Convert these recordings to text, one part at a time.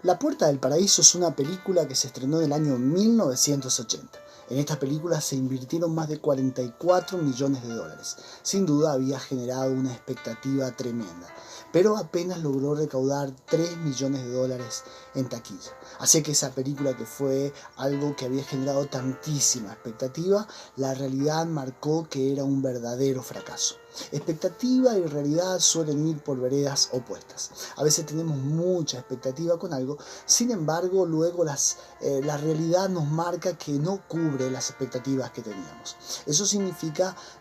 La Puerta del Paraíso es una película que se estrenó en el año 1980. En esta película se invirtieron más de 44 millones de dólares. Sin duda había generado una expectativa tremenda, pero apenas logró recaudar 3 millones de dólares en taquilla. Así que esa película, que fue algo que había generado tantísima expectativa, la realidad marcó que era un verdadero fracaso. Expectativa y realidad suelen ir por veredas opuestas. A veces tenemos mucha expectativa con algo, sin embargo luego la realidad nos marca que no cubre las expectativas que teníamos. Eso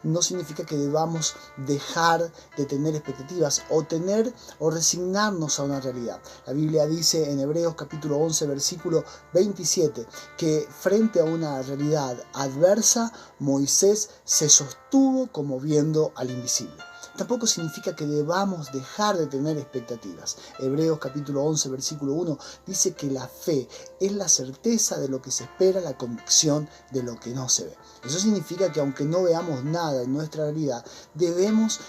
no significa que debamos dejar de tener expectativas o resignarnos a una realidad. La Biblia dice en Hebreos capítulo 11 versículo 27 que frente a una realidad adversa Moisés se sostuvo como viendo al invisible. Tampoco significa que debamos dejar de tener expectativas. Hebreos capítulo 11 versículo 1 dice que la fe es la certeza de lo que se espera, la convicción de lo que no se ve. Eso significa que aunque no veamos nada en nuestra realidad, debemos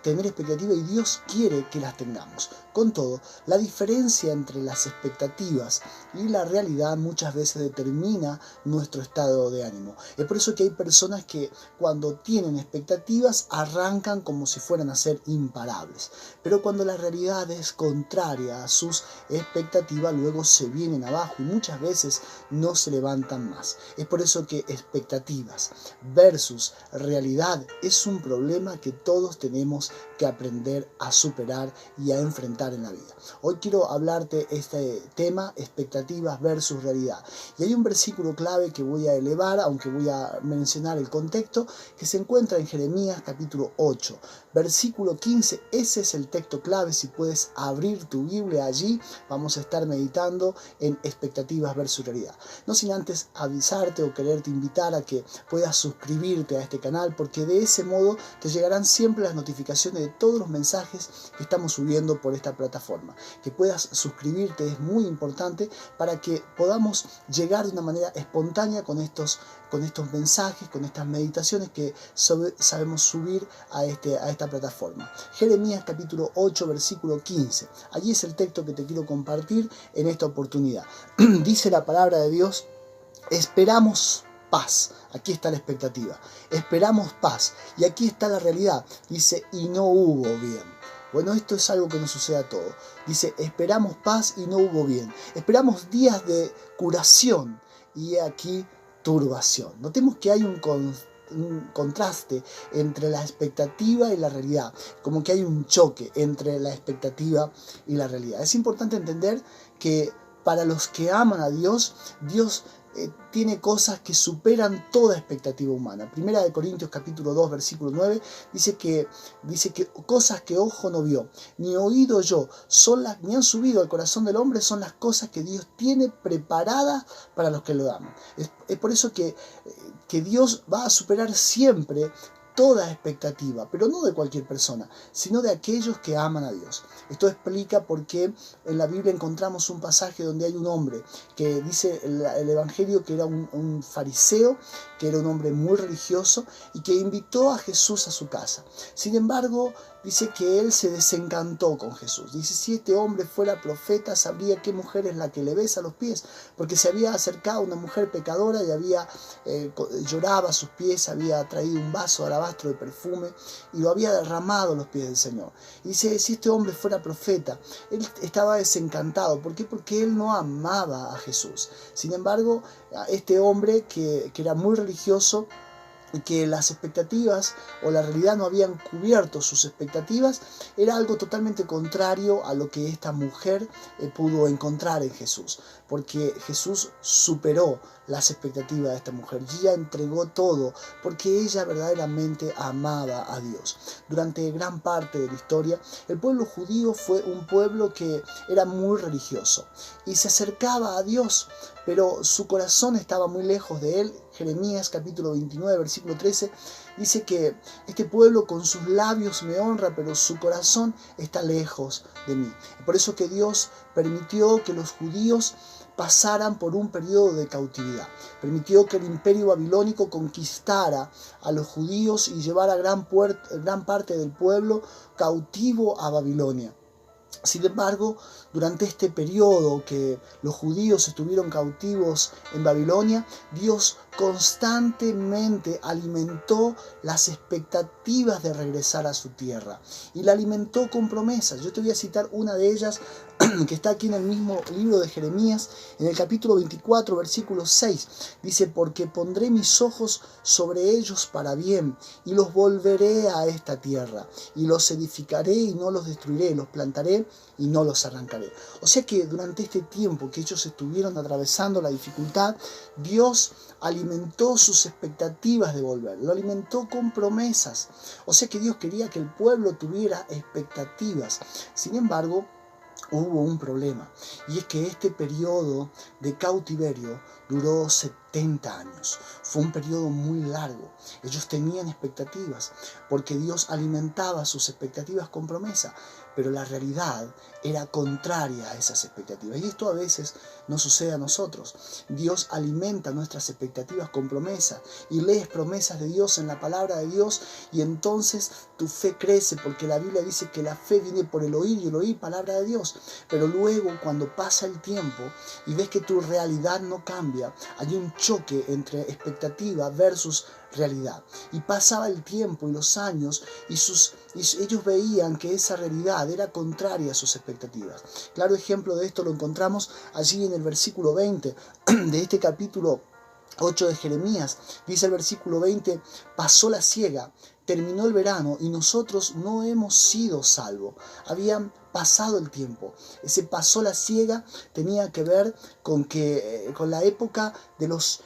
tener expectativa, y Dios quiere que las tengamos. Con todo, la diferencia entre las expectativas y la realidad muchas veces determina nuestro estado de ánimo. Es por eso que hay personas que cuando tienen expectativas arrancan como si fueran a ser imparables, pero cuando la realidad es contraria a sus expectativas, luego se vienen abajo y muchas veces no se levantan más. Es por eso que expectativas versus realidad es un problema que todos tenemos que aprender a superar y a enfrentar en la vida. Hoy quiero hablarte este tema, expectativas versus realidad. Y hay un versículo clave que voy a elevar, aunque voy a mencionar el contexto, que se encuentra en Jeremías capítulo 8, versículo 15. Ese es el texto clave. Si puedes abrir tu Biblia allí, vamos a estar meditando en expectativas versus realidad. No sin antes avisarte o quererte invitar a que puedas suscribirte a este canal, porque de ese modo te llegarán siempre las notificaciones de todos los mensajes que estamos subiendo por esta plataforma. Que puedas suscribirte es muy importante para que podamos llegar de una manera espontánea con estos mensajes, con estas meditaciones que sabemos subir a esta plataforma. Jeremías capítulo 8 versículo 15. Allí es el texto que te quiero compartir en esta oportunidad. Dice la palabra de Dios: esperamos paz. Aquí está la expectativa. Esperamos paz. Y aquí está la realidad. Dice, y no hubo bien. Bueno, esto es algo que nos sucede a todos. Dice, esperamos paz y no hubo bien. Esperamos días de curación y aquí turbación. Notemos que hay un contraste entre la expectativa y la realidad. Como que hay un choque entre la expectativa y la realidad. Es importante entender que para los que aman a Dios, Dios tiene cosas que superan toda expectativa humana. Primera de Corintios capítulo 2 versículo 9 dice que cosas que ojo no vio, ni oído yo, ni han subido al corazón del hombre, son las cosas que Dios tiene preparadas para los que lo aman. Es por eso que Dios va a superar siempre toda expectativa, pero no de cualquier persona, sino de aquellos que aman a Dios. Esto explica por qué en la Biblia encontramos un pasaje donde hay un hombre que dice el Evangelio que era un fariseo, que era un hombre muy religioso y que invitó a Jesús a su casa. Sin embargo, dice que él se desencantó con Jesús. Dice, si este hombre fuera profeta, sabría qué mujer es la que le besa los pies, porque se había acercado una mujer pecadora y lloraba a sus pies, había traído un vaso de alabastro de perfume y lo había derramado a los pies del Señor. Y dice, si este hombre fuera profeta, él estaba desencantado. ¿Por qué? Porque él no amaba a Jesús. Sin embargo, este hombre que era muy religioso, y que las expectativas o la realidad no habían cubierto sus expectativas, era algo totalmente contrario a lo que esta mujer pudo encontrar en Jesús, porque Jesús superó las expectativas de esta mujer y ella entregó todo porque ella verdaderamente amaba a Dios. Durante gran parte de la historia, el pueblo judío fue un pueblo que era muy religioso y se acercaba a Dios, pero su corazón estaba muy lejos de él. Jeremías capítulo 29 versículo 13 dice que este pueblo con sus labios me honra, pero su corazón está lejos de mí. Por eso que Dios permitió que los judíos pasaran por un periodo de cautividad. Permitió que el imperio babilónico conquistara a los judíos y llevara gran parte del pueblo cautivo a Babilonia. Sin embargo, durante este periodo que los judíos estuvieron cautivos en Babilonia, Dios constantemente alimentó las expectativas de regresar a su tierra y la alimentó con promesas. Yo te voy a citar una de ellas que está aquí en el mismo libro de Jeremías, en el capítulo 24, versículo 6. Dice: porque pondré mis ojos sobre ellos para bien, y los volveré a esta tierra, y los edificaré y no los destruiré, los plantaré y no los arrancaré. O sea que durante este tiempo que ellos estuvieron atravesando la dificultad, Dios alimentó sus expectativas de volver, lo alimentó con promesas. O sea que Dios quería que el pueblo tuviera expectativas. Sin embargo, hubo un problema, y es que este periodo de cautiverio duró 70 años. Fue un periodo muy largo. Ellos tenían expectativas, porque Dios alimentaba sus expectativas con promesa, pero la realidad era contraria a esas expectativas. Y esto a veces nos sucede a nosotros. Dios alimenta nuestras expectativas con promesa, y lees promesas de Dios en la palabra de Dios, y entonces tu fe crece, porque la Biblia dice que la fe viene por el oír, y el oír palabra de Dios. Pero luego, cuando pasa el tiempo y ves que tu realidad no cambia, hay un choque entre expectativa versus realidad. Y pasaba el tiempo y los años, y ellos veían que esa realidad era contraria a sus expectativas. Claro ejemplo de esto lo encontramos allí en el versículo 20 de este capítulo 8 de Jeremías. Dice el versículo 20: pasó la siega, terminó el verano, y nosotros no hemos sido salvos. Habían pasado el tiempo. Ese pasó la siega tenía que ver con la época de los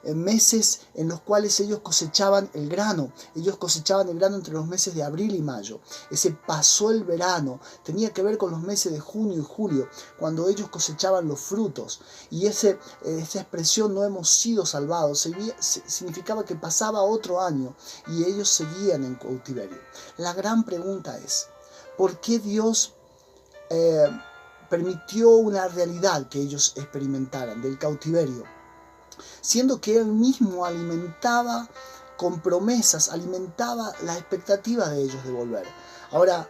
meses en los cuales ellos cosechaban el grano. Ellos cosechaban el grano entre los meses de abril y mayo. Ese pasó el verano tenía que ver con los meses de junio y julio, cuando ellos cosechaban los frutos. Y esa expresión, no hemos sido salvados, significaba que pasaba otro año y ellos seguían en cautiverio. La gran pregunta es: ¿por qué Dios permitió una realidad que ellos experimentaran del cautiverio? Siendo que Él mismo alimentaba con promesas, alimentaba la expectativa de ellos de volver. Ahora,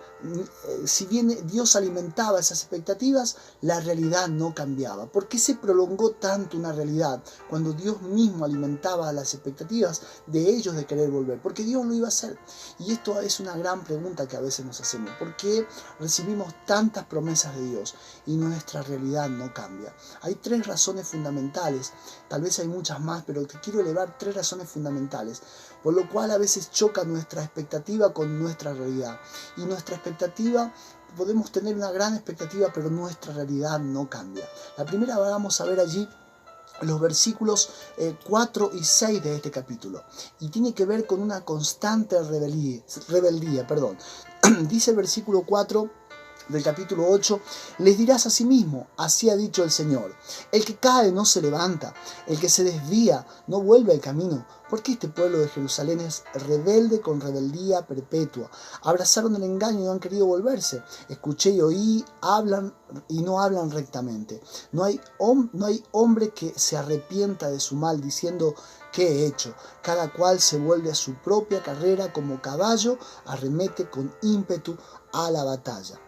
si bien Dios alimentaba esas expectativas, la realidad no cambiaba. ¿Por qué se prolongó tanto una realidad cuando Dios mismo alimentaba las expectativas de ellos de querer volver? Porque Dios lo iba a hacer. Y esto es una gran pregunta que a veces nos hacemos. ¿Por qué recibimos tantas promesas de Dios y nuestra realidad no cambia? Hay 3 razones fundamentales. Tal vez hay muchas más, pero te quiero elevar 3 razones fundamentales, por lo cual a veces choca nuestra expectativa con nuestra realidad. Y nuestra expectativa, podemos tener una gran expectativa, pero nuestra realidad no cambia. La primera vamos a ver allí los versículos 4 y 6 de este capítulo, y tiene que ver con una constante rebeldía. Dice el versículo 4 del capítulo 8: les dirás a sí mismo, así ha dicho el Señor, el que cae no se levanta, el que se desvía no vuelve al camino, porque este pueblo de Jerusalén es rebelde con rebeldía perpetua. Abrazaron el engaño y no han querido volverse. Escuché y oí, hablan y no hablan rectamente. No hay hombre que se arrepienta de su mal, diciendo: ¿qué he hecho? Cada cual se vuelve a su propia carrera, como caballo arremete con ímpetu a la batalla.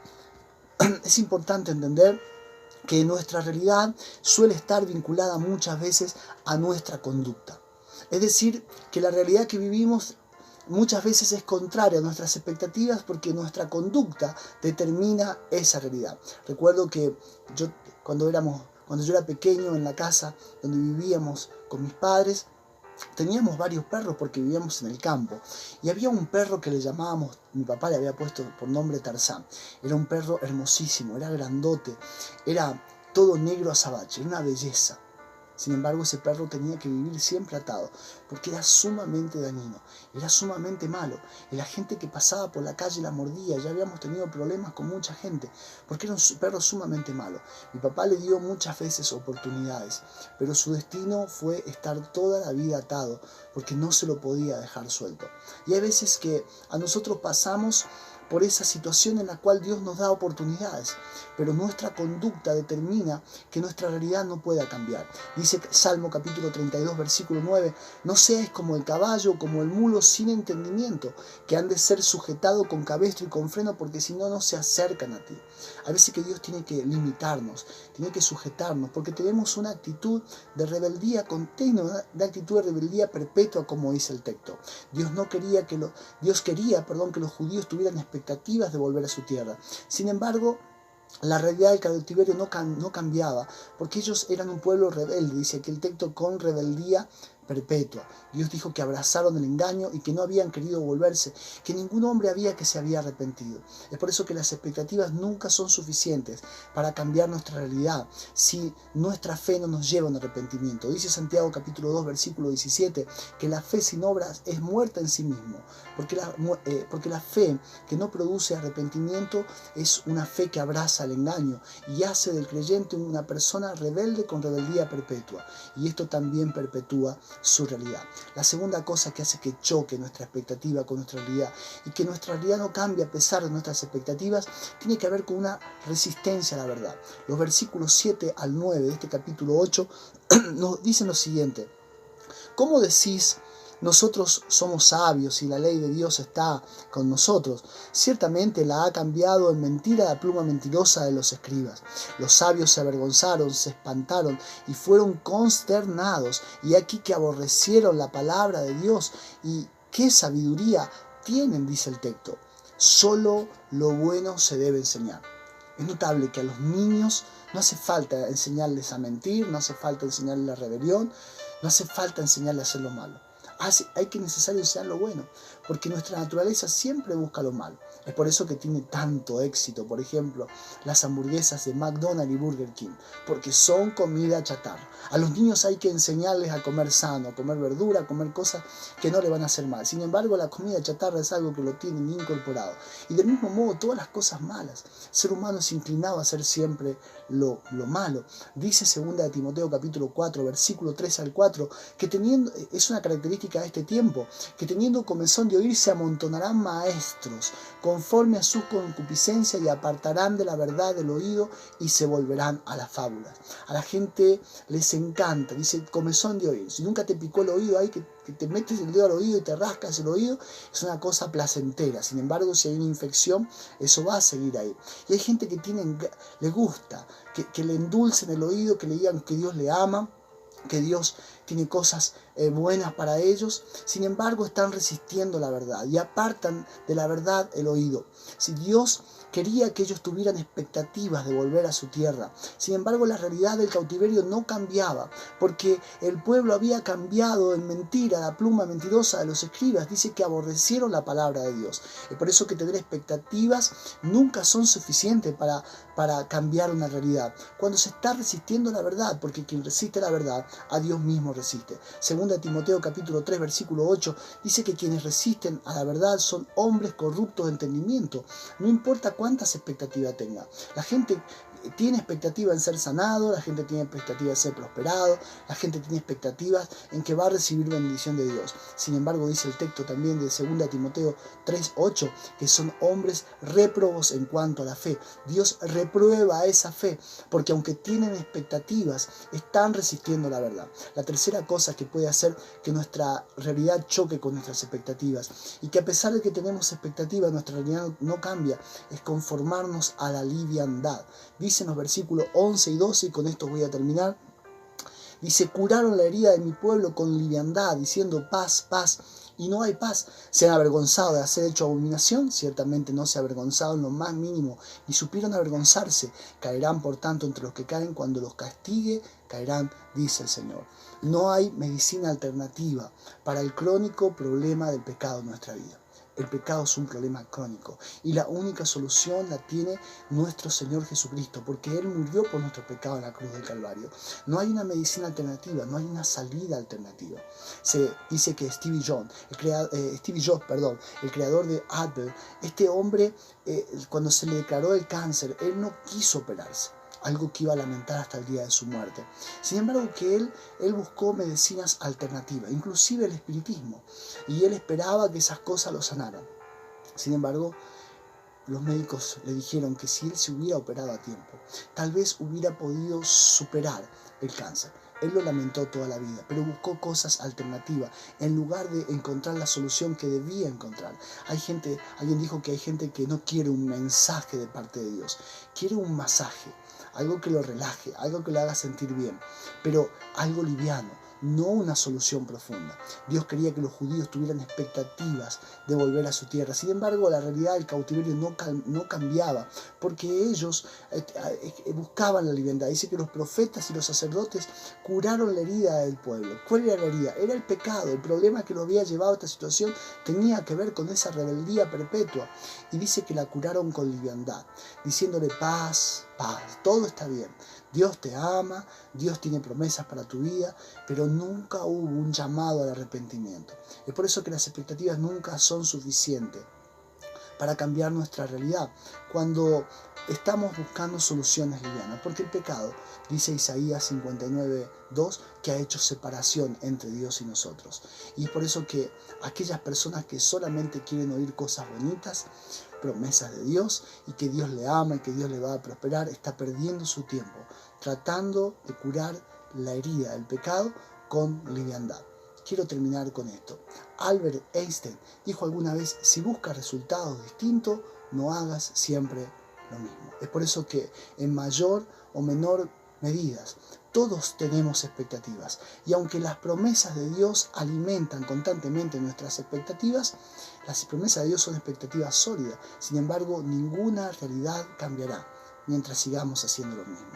Es importante entender que nuestra realidad suele estar vinculada muchas veces a nuestra conducta. Es decir, que la realidad que vivimos muchas veces es contraria a nuestras expectativas, porque nuestra conducta determina esa realidad. Recuerdo que cuando yo era pequeño, en la casa donde vivíamos con mis padres, teníamos varios perros porque vivíamos en el campo, y había un perro que le llamábamos, mi papá le había puesto por nombre Tarzán. Era un perro hermosísimo, era grandote, era todo negro azabache, era una belleza. Sin embargo, ese perro tenía que vivir siempre atado, porque era sumamente dañino, era sumamente malo, y la gente que pasaba por la calle la mordía. Ya habíamos tenido problemas con mucha gente, porque era un perro sumamente malo. Mi papá le dio muchas veces oportunidades, pero su destino fue estar toda la vida atado, porque no se lo podía dejar suelto. Y hay veces que a nosotros pasamos por esa situación en la cual Dios nos da oportunidades, pero nuestra conducta determina que nuestra realidad no pueda cambiar. Dice Salmo capítulo 32, versículo 9, no seáis como el caballo o como el mulo sin entendimiento, que han de ser sujetados con cabestro y con freno, porque si no, no se acercan a ti. A veces que Dios tiene que limitarnos, tiene que sujetarnos, porque tenemos una actitud de rebeldía continua, una actitud de rebeldía perpetua, como dice el texto. Dios quería que los judíos tuvieran expectativas de volver a su tierra. Sin embargo, la realidad del cautiverio no cambiaba, porque ellos eran un pueblo rebelde, dice aquí el texto, con rebeldía perpetua. Dios dijo que abrazaron el engaño y que no habían querido volverse, que ningún hombre había que se había arrepentido. Es por eso que las expectativas nunca son suficientes para cambiar nuestra realidad si nuestra fe no nos lleva a un arrepentimiento. Dice Santiago capítulo 2 versículo 17 que la fe sin obras es muerta en sí mismo, porque la fe que no produce arrepentimiento es una fe que abraza el engaño y hace del creyente una persona rebelde con rebeldía perpetua, y esto también perpetúa su realidad. La segunda cosa que hace que choque nuestra expectativa con nuestra realidad y que nuestra realidad no cambie a pesar de nuestras expectativas tiene que ver con una resistencia a la verdad. Los versículos 7 al 9 de este capítulo 8 nos dicen lo siguiente: ¿cómo decís nosotros somos sabios y la ley de Dios está con nosotros? Ciertamente la ha cambiado en mentira la pluma mentirosa de los escribas. Los sabios se avergonzaron, se espantaron y fueron consternados. Y aquí que aborrecieron la palabra de Dios. ¿Y qué sabiduría tienen?, dice el texto. Solo lo bueno se debe enseñar. Es notable que a los niños no hace falta enseñarles a mentir, no hace falta enseñarles la rebelión, no hace falta enseñarles a hacer lo malo. Hay que necesario enseñar lo bueno, porque nuestra naturaleza siempre busca lo malo. Es por eso que tiene tanto éxito, por ejemplo, las hamburguesas de McDonald's y Burger King, porque son comida chatarra. A los niños hay que enseñarles a comer sano, a comer verdura, a comer cosas que no le van a hacer mal. Sin embargo, la comida chatarra es algo que lo tienen incorporado. Y del mismo modo, todas las cosas malas. El ser humano es inclinado a hacer siempre lo malo. Dice 2 Timoteo capítulo 4, versículo 3 al 4, que es una característica de este tiempo, que teniendo comezón de oír se amontonarán maestros conforme a su concupiscencia y apartarán de la verdad del oído y se volverán a las fábulas. A la gente les encanta, dice comezón de oír. Si nunca te picó el oído, hay que te metes el dedo al oído y te rascas el oído, es una cosa placentera. Sin embargo, si hay una infección, eso va a seguir ahí. Y hay gente que le gusta que le endulcen el oído, que le digan que Dios le ama, que Dios tiene cosas buenas para ellos. Sin embargo, están resistiendo la verdad y apartan de la verdad el oído. Si Dios quería que ellos tuvieran expectativas de volver a su tierra, sin embargo la realidad del cautiverio no cambiaba, porque el pueblo había cambiado en mentira la pluma mentirosa de los escribas. Dice que aborrecieron la palabra de Dios. Es por eso que tener expectativas nunca son suficientes para cambiar una realidad, cuando se está resistiendo la verdad, porque quien resiste la verdad, a Dios mismo resiste. 2 Timoteo capítulo 3 versículo 8 dice que quienes resisten a la verdad son hombres corruptos de entendimiento. No importa cuántas expectativas tenga. La gente tiene expectativa en ser sanado, la gente tiene expectativa en ser prosperado, la gente tiene expectativas en que va a recibir bendición de Dios. Sin embargo, dice el texto también de 2 Timoteo 3:8 que son hombres réprobos en cuanto a la fe. Dios reprueba esa fe, porque aunque tienen expectativas, están resistiendo la verdad. La tercera cosa que puede hacer que nuestra realidad choque con nuestras expectativas, y que a pesar de que tenemos expectativas, nuestra realidad no cambia, es conformarnos a la liviandad. Dice en los versículos 11 y 12, y con esto voy a terminar, dice: curaron la herida de mi pueblo con liviandad, diciendo paz, paz, y no hay paz. Se han avergonzado de hacer hecho abominación, ciertamente no se avergonzaron en lo más mínimo, ni supieron avergonzarse. Caerán por tanto entre los que caen, cuando los castigue, caerán, dice el Señor. No hay medicina alternativa para el crónico problema del pecado en nuestra vida. El pecado es un problema crónico y la única solución la tiene nuestro Señor Jesucristo, porque Él murió por nuestro pecado en la cruz del Calvario. No hay una medicina alternativa, no hay una salida alternativa. Se dice que Stevie Jobs, el creador de Apple, este hombre, cuando se le declaró el cáncer, él no quiso operarse, algo que iba a lamentar hasta el día de su muerte. Sin embargo, que él buscó medicinas alternativas, inclusive el espiritismo, y él esperaba que esas cosas lo sanaran. Sin embargo, los médicos le dijeron que si él se hubiera operado a tiempo, tal vez hubiera podido superar el cáncer. Él lo lamentó toda la vida, pero buscó cosas alternativas en lugar de encontrar la solución que debía encontrar. Alguien dijo que hay gente que no quiere un mensaje de parte de Dios, quiere un masaje, algo que lo relaje, algo que le haga sentir bien, pero algo liviano, no una solución profunda. Dios quería que los judíos tuvieran expectativas de volver a su tierra. Sin embargo, la realidad del cautiverio no cambiaba, porque ellos buscaban la libertad. Dice que los profetas y los sacerdotes curaron la herida del pueblo. ¿Cuál era la herida? Era el pecado. El problema que lo había llevado a esta situación tenía que ver con esa rebeldía perpetua. Y dice que la curaron con liviandad, diciéndole paz, paz, todo está bien. Dios te ama, Dios tiene promesas para tu vida, pero nunca hubo un llamado al arrepentimiento. Es por eso que las expectativas nunca son suficientes para cambiar nuestra realidad cuando estamos buscando soluciones livianas, porque el pecado, dice Isaías 59:2, que ha hecho separación entre Dios y nosotros. Y es por eso que aquellas personas que solamente quieren oír cosas bonitas, promesas de Dios y que Dios le ama y que Dios le va a prosperar, está perdiendo su tiempo tratando de curar la herida del pecado con liviandad. Quiero terminar con esto. Albert Einstein dijo alguna vez: si buscas resultados distintos, no hagas siempre lo mismo. Es por eso que en mayor o menor medidas todos tenemos expectativas, y aunque las promesas de Dios alimentan constantemente nuestras expectativas, las promesas de Dios son expectativas sólidas. Sin embargo, ninguna realidad cambiará mientras sigamos haciendo lo mismo.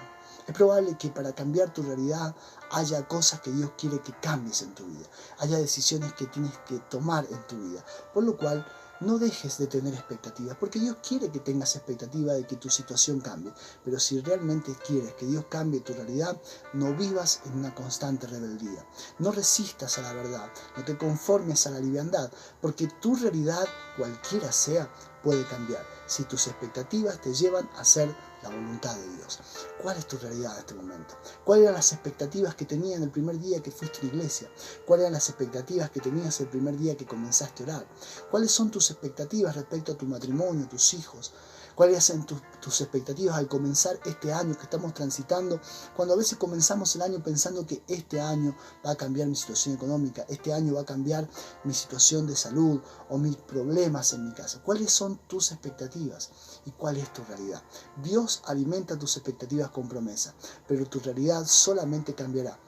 Es probable que para cambiar tu realidad haya cosas que Dios quiere que cambies en tu vida, haya decisiones que tienes que tomar en tu vida, por lo cual no dejes de tener expectativas, porque Dios quiere que tengas expectativa de que tu situación cambie, pero si realmente quieres que Dios cambie tu realidad, no vivas en una constante rebeldía, no resistas a la verdad, no te conformes a la liviandad, porque tu realidad, cualquiera sea, puede cambiar si tus expectativas te llevan a hacer la voluntad de Dios. ¿Cuál es tu realidad en este momento? ¿Cuáles eran las expectativas que tenías el primer día que fuiste a la iglesia? ¿Cuáles eran las expectativas que tenías el primer día que comenzaste a orar? ¿Cuáles son tus expectativas respecto a tu matrimonio, tus hijos? ¿Cuáles son tus expectativas al comenzar este año que estamos transitando? Cuando a veces comenzamos el año pensando que este año va a cambiar mi situación económica, este año va a cambiar mi situación de salud o mis problemas en mi casa. ¿Cuáles son tus expectativas y cuál es tu realidad? Dios alimenta tus expectativas con promesa, pero tu realidad solamente cambiará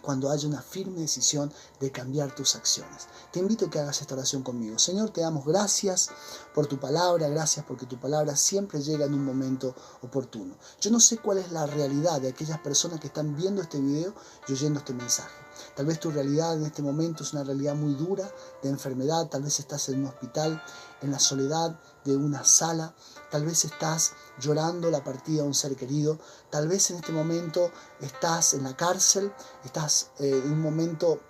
cuando haya una firme decisión de cambiar tus acciones. Te invito a que hagas esta oración conmigo. Señor, te damos gracias por tu palabra, gracias porque tu palabra siempre llega en un momento oportuno. Yo no sé cuál es la realidad de aquellas personas que están viendo este video y oyendo este mensaje. Tal vez tu realidad en este momento es una realidad muy dura de enfermedad, tal vez estás en un hospital, en la soledad de una sala, tal vez estás llorando la partida de un ser querido, tal vez en este momento estás en la cárcel, estás en un momento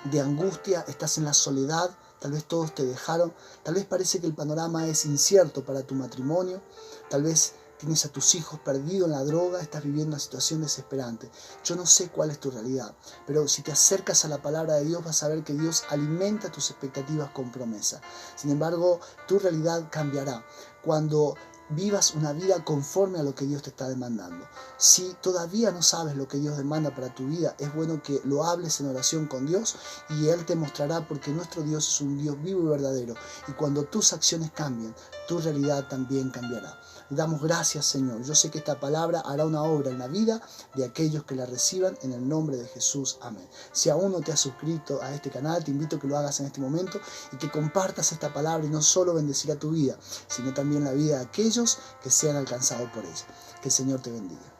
de angustia, estás en la soledad, tal vez todos te dejaron, tal vez parece que el panorama es incierto para tu matrimonio, tal vez tienes a tus hijos perdidos en la droga, estás viviendo una situación desesperante. Yo no sé cuál es tu realidad, pero si te acercas a la palabra de Dios vas a ver que Dios alimenta tus expectativas con promesa. Sin embargo, tu realidad cambiará cuando vivas una vida conforme a lo que Dios te está demandando. Si todavía no sabes lo que Dios demanda para tu vida, es bueno que lo hables en oración con Dios y Él te mostrará, porque nuestro Dios es un Dios vivo y verdadero, y cuando tus acciones cambien, tu realidad también cambiará. Damos gracias, Señor. Yo sé que esta palabra hará una obra en la vida de aquellos que la reciban en el nombre de Jesús. Amén. Si aún no te has suscrito a este canal, te invito a que lo hagas en este momento y que compartas esta palabra, y no solo bendecirá tu vida, sino también la vida de aquellos que sean alcanzados por ella. Que el Señor te bendiga.